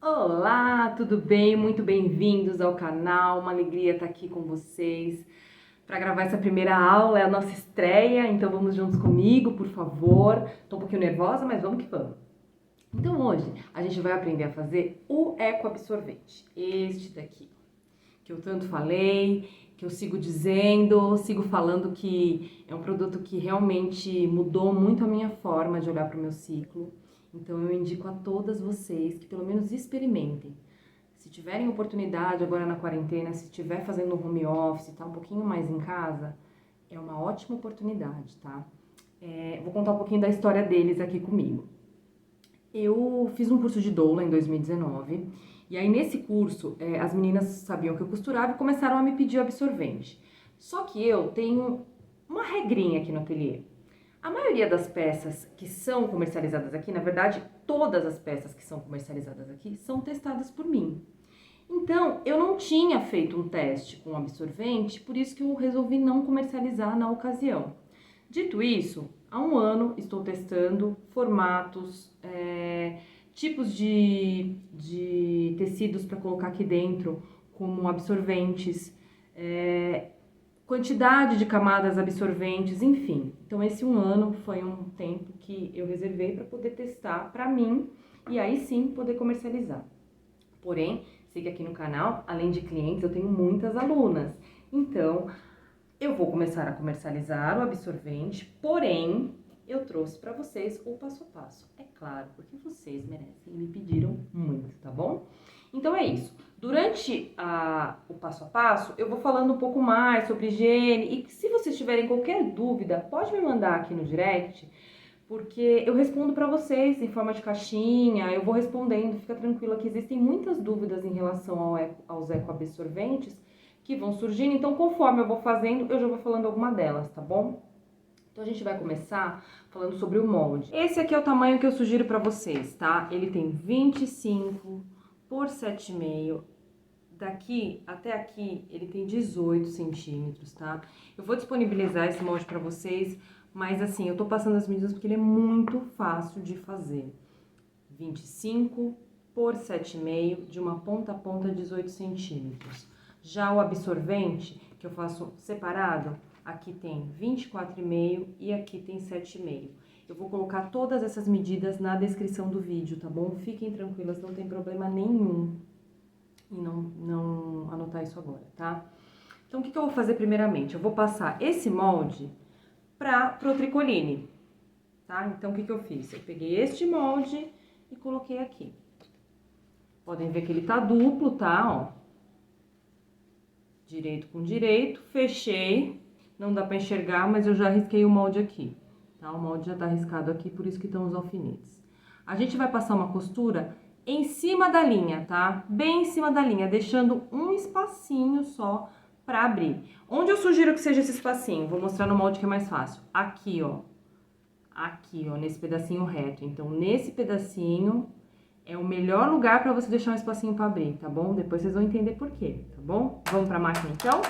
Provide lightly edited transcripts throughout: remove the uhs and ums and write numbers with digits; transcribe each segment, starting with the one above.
Olá, tudo bem? Muito bem-vindos ao canal. Uma alegria estar aqui com vocês para gravar essa primeira aula. É a nossa estreia, então vamos juntos comigo, por favor. Estou um pouquinho nervosa, mas vamos que vamos. Então hoje a gente vai aprender a fazer o ecoabsorvente, este daqui, que eu tanto falei, que eu sigo dizendo, sigo falando que é um produto que realmente mudou muito a minha forma de olhar para o meu ciclo. Então eu indico a todas vocês que pelo menos experimentem. Se tiverem oportunidade agora na quarentena, se estiver fazendo home office, tá um pouquinho mais em casa, é uma ótima oportunidade, tá? Vou contar um pouquinho da história deles aqui comigo. Eu fiz um curso de doula em 2019 e aí nesse curso as meninas sabiam que eu costurava e começaram a me pedir o absorvente. Só que eu tenho uma regrinha aqui no ateliê. A maioria das peças que são comercializadas aqui, na verdade, todas as peças que são comercializadas aqui são testadas por mim. Então, eu não tinha feito um teste com absorvente, por isso que eu resolvi não comercializar na ocasião. Dito isso, há um ano estou testando formatos, tipos de tecidos para colocar aqui dentro, como absorventes, quantidade de camadas absorventes, enfim. Então, esse um ano foi um tempo que eu reservei para poder testar para mim e aí sim poder comercializar. Porém, sei que aqui no canal, além de clientes, eu tenho muitas alunas. Então, eu vou começar a comercializar o absorvente, porém, eu trouxe para vocês o passo a passo. É claro, porque vocês merecem e me pediram muito, tá bom? Então é isso. Durante o passo a passo, eu vou falando um pouco mais sobre higiene e se vocês tiverem qualquer dúvida, pode me mandar aqui no direct, porque eu respondo para vocês em forma de caixinha, eu vou respondendo, fica tranquila que existem muitas dúvidas em relação aos ecoabsorventes que vão surgindo, então conforme eu vou fazendo, eu já vou falando alguma delas, tá bom? Então a gente vai começar falando sobre o molde. Esse aqui é o tamanho que eu sugiro para vocês, tá? Ele tem 25 por 7,5. Daqui até aqui ele tem 18 centímetros, tá? Eu vou disponibilizar esse molde para vocês, mas assim, eu tô passando as medidas porque ele é muito fácil de fazer. 25 por 7,5, de uma ponta a ponta 18 centímetros. Já o absorvente, que eu faço separado, aqui tem 24,5 e aqui tem 7,5. Eu vou colocar todas essas medidas na descrição do vídeo, tá bom? Fiquem tranquilas, não tem problema nenhum em não anotar isso agora, tá? Então, o que eu vou fazer primeiramente? Eu vou passar esse molde pro tricoline, tá? Então, o que eu fiz? Eu peguei este molde e coloquei aqui. Podem ver que ele tá duplo, tá? Ó. Direito com direito, fechei. Não dá pra enxergar, mas eu já risquei o molde aqui, tá? O molde já tá riscado aqui, por isso que estão os alfinetes. A gente vai passar uma costura em cima da linha, tá? Bem em cima da linha, deixando um espacinho só pra abrir. Onde eu sugiro que seja esse espacinho? Vou mostrar no molde que é mais fácil. Aqui, ó. Aqui, ó, nesse pedacinho reto. Então, nesse pedacinho é o melhor lugar pra você deixar um espacinho pra abrir, tá bom? Depois vocês vão entender por quê, tá bom? Vamos pra máquina, então?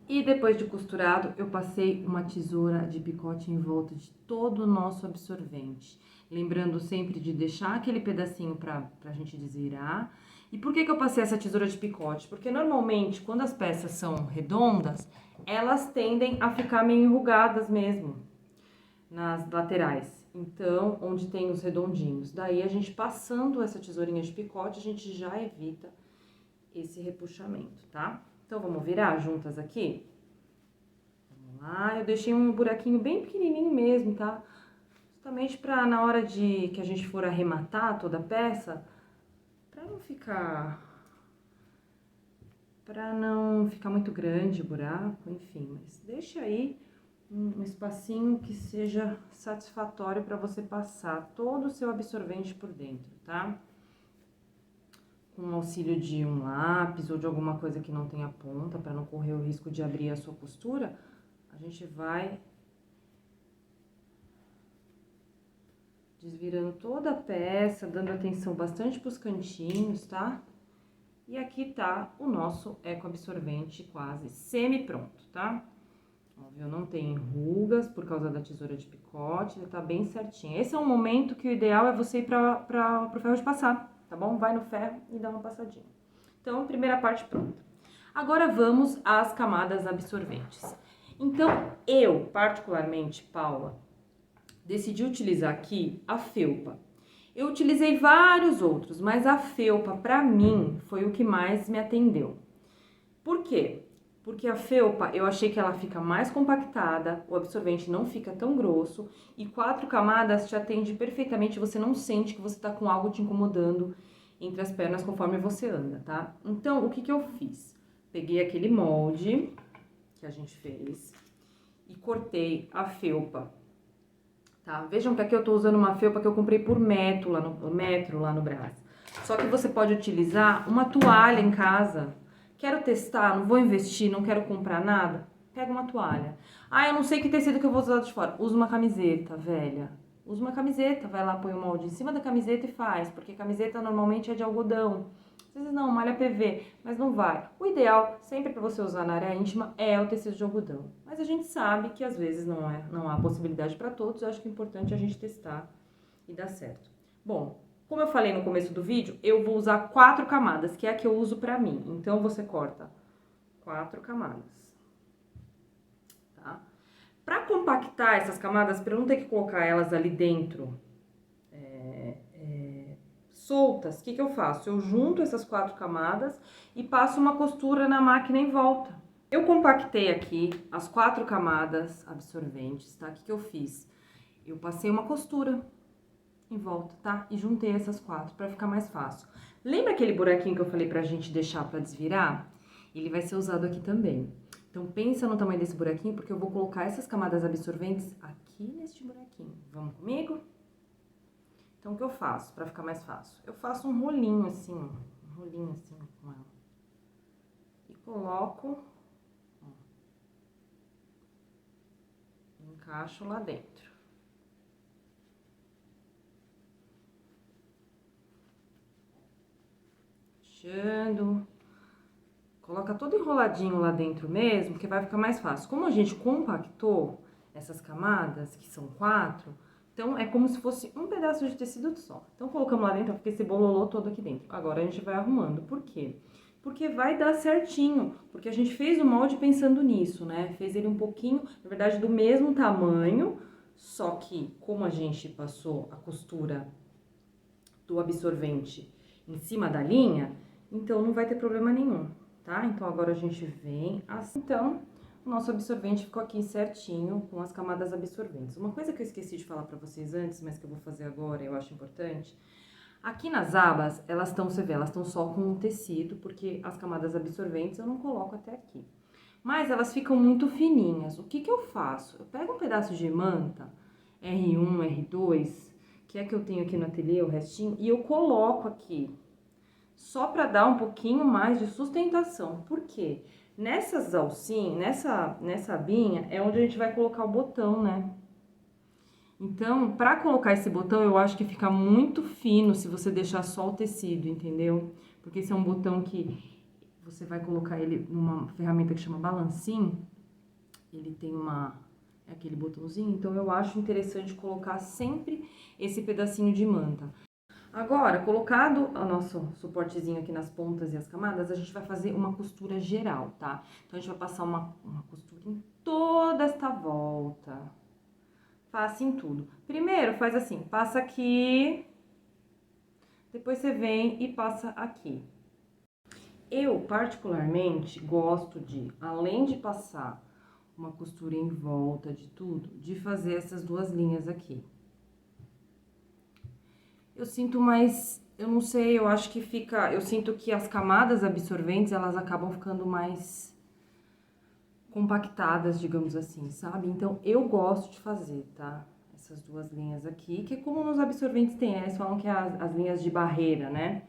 E depois de costurado, eu passei uma tesoura de picote em volta de todo o nosso absorvente. Lembrando sempre de deixar aquele pedacinho pra gente desvirar. E por que eu passei essa tesoura de picote? Porque normalmente, quando as peças são redondas, elas tendem a ficar meio enrugadas mesmo, nas laterais. Então, onde tem os redondinhos. Daí, a gente passando essa tesourinha de picote, a gente já evita esse repuxamento, tá? Então, vamos virar juntas aqui? Vamos lá, eu deixei um buraquinho bem pequenininho mesmo, tá? Justamente pra, na hora de que a gente for arrematar toda a peça, pra não ficar muito grande o buraco, enfim. Mas deixa aí um espacinho que seja satisfatório pra você passar todo o seu absorvente por dentro, tá? Com o auxílio de um lápis ou de alguma coisa que não tenha ponta, para não correr o risco de abrir a sua costura, a gente vai desvirando toda a peça, dando atenção bastante pros cantinhos, tá? E aqui tá o nosso ecoabsorvente quase semi-pronto, tá? Ó, viu? Não tem rugas por causa da tesoura de picote, ele tá bem certinho. Esse é um momento que o ideal é você ir pro ferro de passar, tá bom? Vai no ferro e dá uma passadinha. Então, primeira parte pronta. Agora vamos às camadas absorventes. Então, eu, particularmente, Paula, decidi utilizar aqui a felpa. Eu utilizei vários outros, mas a felpa, pra mim, foi o que mais me atendeu. Por quê? Porque a felpa, eu achei que ela fica mais compactada, o absorvente não fica tão grosso, e 4 camadas te atende perfeitamente, você não sente que você tá com algo te incomodando entre as pernas conforme você anda, tá? Então, o que que eu fiz? Peguei aquele molde que a gente fez e cortei a felpa, tá? Vejam que aqui eu tô usando uma felpa que eu comprei por metro lá no Brás. Só que você pode utilizar uma toalha em casa. Quero testar, não vou investir, não quero comprar nada? Pega uma toalha. Ah, eu não sei que tecido que eu vou usar de fora. Usa uma camiseta, velha. Usa uma camiseta, vai lá, põe o molde em cima da camiseta e faz. Porque camiseta normalmente é de algodão. Às vezes não, malha PV, mas não vai. O ideal, sempre para você usar na área íntima, é o tecido de algodão. Mas a gente sabe que às vezes não há possibilidade para todos. Eu acho que é importante a gente testar e dar certo. Bom, como eu falei no começo do vídeo, eu vou usar 4 camadas, que é a que eu uso pra mim. Então, você corta 4 camadas, tá? Pra compactar essas camadas, pra eu não ter que colocar elas ali dentro soltas, o que que eu faço? Eu junto essas 4 camadas e passo uma costura na máquina em volta. Eu compactei aqui as 4 camadas absorventes, tá? O que que eu fiz? Eu passei uma costura em volta, tá? E juntei essas 4 pra ficar mais fácil. Lembra aquele buraquinho que eu falei pra gente deixar pra desvirar? Ele vai ser usado aqui também. Então, pensa no tamanho desse buraquinho, porque eu vou colocar essas camadas absorventes aqui neste buraquinho. Vamos comigo? Então, o que eu faço pra ficar mais fácil? Eu faço um rolinho assim, ó. Um rolinho assim com ela. E coloco, ó, encaixo lá dentro. Fechando. Coloca todo enroladinho lá dentro mesmo, que vai ficar mais fácil. Como a gente compactou essas camadas, que são 4, então é como se fosse um pedaço de tecido só. Então colocamos lá dentro, porque esse bololô todo aqui dentro. Agora a gente vai arrumando. Por quê? Porque vai dar certinho, porque a gente fez o molde pensando nisso, né? Fez ele um pouquinho, na verdade, do mesmo tamanho, só que como a gente passou a costura do absorvente em cima da linha, então não vai ter problema nenhum, tá? Então, agora a gente vem assim. Então, o nosso absorvente ficou aqui certinho com as camadas absorventes. Uma coisa que eu esqueci de falar pra vocês antes, mas que eu vou fazer agora, eu acho importante. Aqui nas abas, elas estão, você vê, elas estão só com um tecido, porque as camadas absorventes eu não coloco até aqui. Mas elas ficam muito fininhas. O que que eu faço? Eu pego um pedaço de manta, R1, R2, que é que eu tenho aqui no ateliê, o restinho, e eu coloco aqui, só pra dar um pouquinho mais de sustentação. Por quê? Nessas alcinhas, nessa abinha, é onde a gente vai colocar o botão, né? Então, pra colocar esse botão, eu acho que fica muito fino se você deixar só o tecido, entendeu? Porque esse é um botão que você vai colocar ele numa ferramenta que chama balancim. Ele tem aquele botãozinho, então eu acho interessante colocar sempre esse pedacinho de manta. Agora, colocado o nosso suportezinho aqui nas pontas e as camadas, a gente vai fazer uma costura geral, tá? Então, a gente vai passar uma costura em toda esta volta. Faça em tudo. Primeiro, faz assim, passa aqui, depois você vem e passa aqui. Eu, particularmente, gosto de, além de passar uma costura em volta de tudo, de fazer essas 2 linhas aqui. Eu sinto mais, eu não sei, eu acho que fica, eu sinto que as camadas absorventes, elas acabam ficando mais compactadas, digamos assim, sabe? Então, eu gosto de fazer, tá? Essas 2 linhas aqui, que é como nos absorventes tem, né? Eles falam que é as linhas de barreira, né?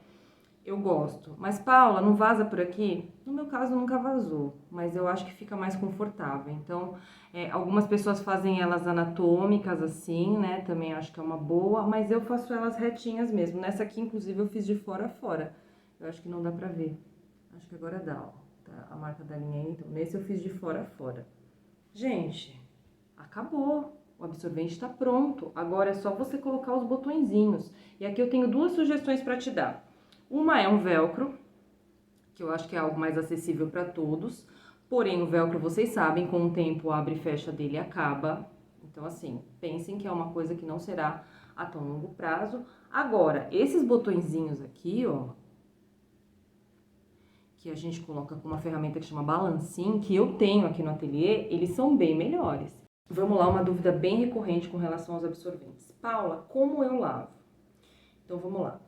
Eu gosto. Mas, Paula, não vaza por aqui? No meu caso, nunca vazou, mas eu acho que fica mais confortável. Então, algumas pessoas fazem elas anatômicas assim, né? Também acho que é uma boa, mas eu faço elas retinhas mesmo. Nessa aqui, inclusive, eu fiz de fora a fora. Eu acho que não dá pra ver. Acho que agora dá, ó. Tá a marca da linha aí. Então, nesse eu fiz de fora a fora. Gente, acabou. O absorvente tá pronto. Agora é só você colocar os botõezinhos. E aqui eu tenho duas sugestões pra te dar. Uma é um velcro, que eu acho que é algo mais acessível pra todos. Porém, o velcro, vocês sabem, com o tempo abre e fecha dele e acaba. Então, assim, pensem que é uma coisa que não será a tão longo prazo. Agora, esses botõezinhos aqui, ó, que a gente coloca com uma ferramenta que chama balancim, que eu tenho aqui no ateliê, eles são bem melhores. Vamos lá, uma dúvida bem recorrente com relação aos absorventes. Paula, como eu lavo? Então, vamos lá.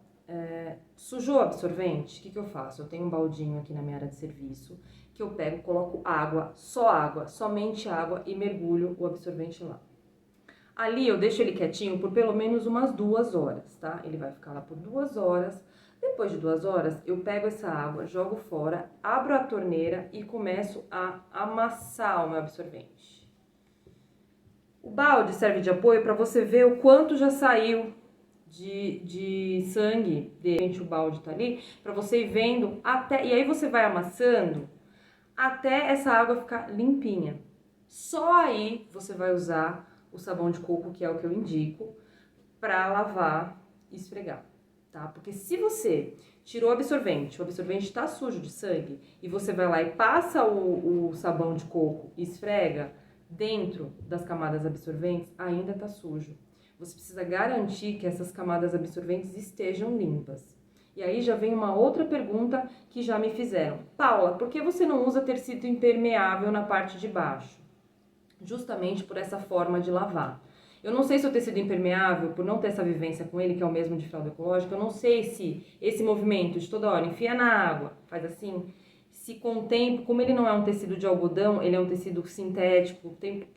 Sujou o absorvente? O que eu faço? Eu tenho um baldinho aqui na minha área de serviço, que eu pego, coloco água, somente água e mergulho o absorvente lá. Ali eu deixo ele quietinho por pelo menos umas 2 horas, tá? Ele vai ficar lá por 2 horas. Depois de 2 horas, eu pego essa água, jogo fora, abro a torneira e começo a amassar o meu absorvente. O balde serve de apoio para você ver o quanto já saiu de sangue, o balde tá ali, para você ir vendo até... E aí você vai amassando até essa água ficar limpinha. Só aí você vai usar o sabão de coco, que é o que eu indico, para lavar e esfregar, tá? Porque se você tirou o absorvente tá sujo de sangue, e você vai lá e passa o sabão de coco e esfrega dentro das camadas absorventes, ainda tá sujo. Você precisa garantir que essas camadas absorventes estejam limpas. E aí já vem uma outra pergunta que já me fizeram. Paula, por que você não usa tecido impermeável na parte de baixo? Justamente por essa forma de lavar. Eu não sei se o tecido impermeável, por não ter essa vivência com ele, que é o mesmo de fralda ecológica, eu não sei se esse movimento de toda hora, enfia na água, faz assim, se com o tempo, como ele não é um tecido de algodão, ele é um tecido sintético, tem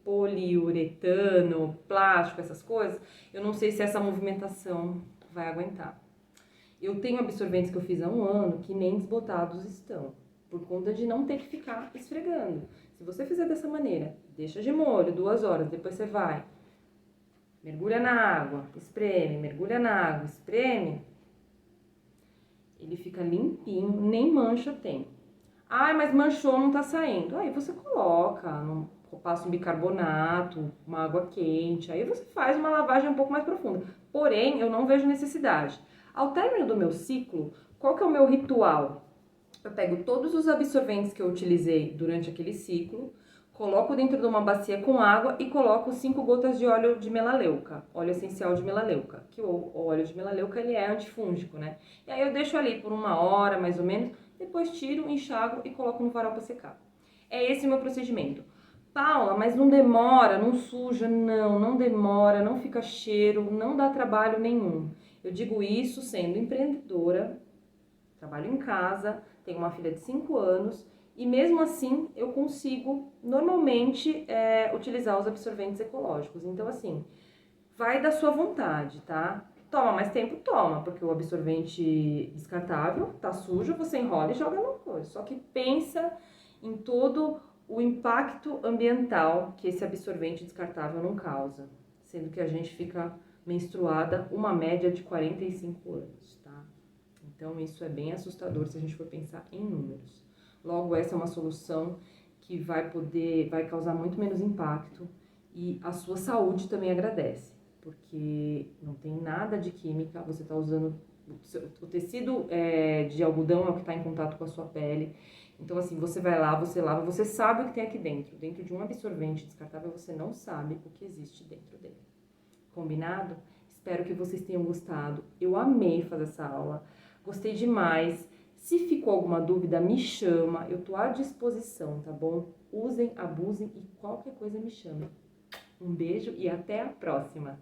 poliuretano, plástico, essas coisas, eu não sei se essa movimentação vai aguentar. Eu tenho absorventes que eu fiz há 1 ano que nem desbotados estão, por conta de não ter que ficar esfregando. Se você fizer dessa maneira, deixa de molho 2 horas, depois você vai, mergulha na água, espreme, mergulha na água, espreme, ele fica limpinho, nem mancha tem. Ai, mas manchou, não tá saindo. Aí você coloca, passa um bicarbonato, uma água quente, aí você faz uma lavagem um pouco mais profunda. Porém, eu não vejo necessidade. Ao término do meu ciclo, qual que é o meu ritual? Eu pego todos os absorventes que eu utilizei durante aquele ciclo, coloco dentro de uma bacia com água e coloco 5 gotas de óleo de melaleuca, óleo essencial de melaleuca, que o óleo de melaleuca ele é antifúngico, né? E aí eu deixo ali por 1 hora, mais ou menos, depois tiro, enxago e coloco no varal para secar. É esse o meu procedimento. Paula, mas não demora, não suja? Não demora, não fica cheiro, não dá trabalho nenhum. Eu digo isso sendo empreendedora, trabalho em casa, tenho uma filha de 5 anos e mesmo assim eu consigo normalmente utilizar os absorventes ecológicos. Então assim, vai da sua vontade, tá? Toma mais tempo? Toma, porque o absorvente descartável tá sujo, você enrola e joga no coisa. Só que pensa em todo o impacto ambiental que esse absorvente descartável não causa, sendo que a gente fica menstruada uma média de 45 anos, tá? Então, isso é bem assustador se a gente for pensar em números. Logo, essa é uma solução que vai causar muito menos impacto e a sua saúde também agradece, porque não tem nada de química, você está usando... O tecido de algodão é o que está em contato com a sua pele. Então, assim, você vai lá, você lava, você sabe o que tem aqui dentro. Dentro de um absorvente descartável, você não sabe o que existe dentro dele. Combinado? Espero que vocês tenham gostado. Eu amei fazer essa aula. Gostei demais. Se ficou alguma dúvida, me chama. Eu tô à disposição, tá bom? Usem, abusem e qualquer coisa me chame. Um beijo e até a próxima!